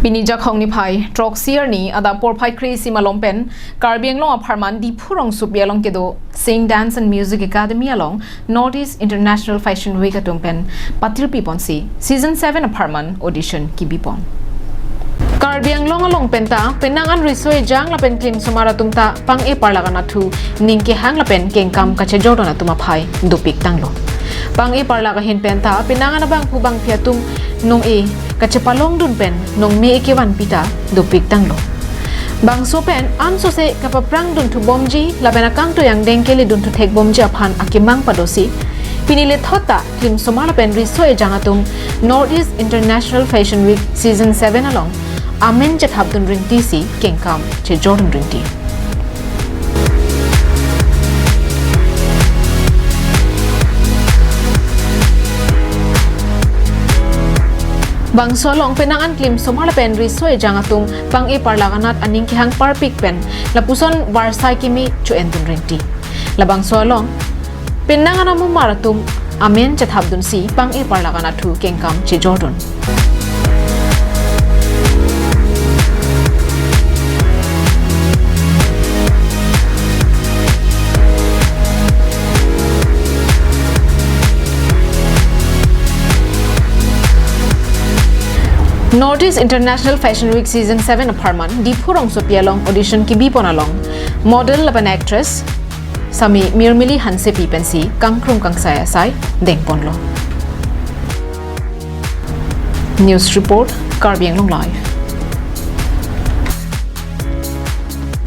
Pinijak hong ni phai trok siar ni ada por phai kri sima lompen karbiang long apharman Diphu rong supia long kedo Sing Dance and Music Academy along Northeast International Fashion Week atumpen patil pipon si Season 7 apharman Audition kebipon Karbiang long along penta penangan risoi jang la pen klim sumara tungta pang e parlaga na thu ningke hang la pen kengkam kache jordona tuma phai dupik tanglo pang e parlaga hin penta penangan abang pubang piatum nong e kacepalong dun pen nong me ekewan pita dupik tanglo bang so pen an so se kapaprang dun tu bomji labena kang to yang dengkeli dun tu thek bomji aphan akimang padosi pinile thota klim somala pen risoi jangatung Northeast International Fashion Week Season 7 along amen jet habdun ringti si kengkam che jordan ringti bang solong penangan klim somala pen risoi jangatung pang e parlaganat aning kihang parpik pen lapuson warsai kimi chu endun ringti labang solong penangan amu maratum amen jet habdun si pang e parlaganat thu kengkam che jordan Northeast International Fashion Week Season 7 apharman Diphu rong supia long audition kebipon along model laban actress sami mirmili hanse pipensi kangkrum kangsaya sai dengpon lo News Report Karbiang Long Live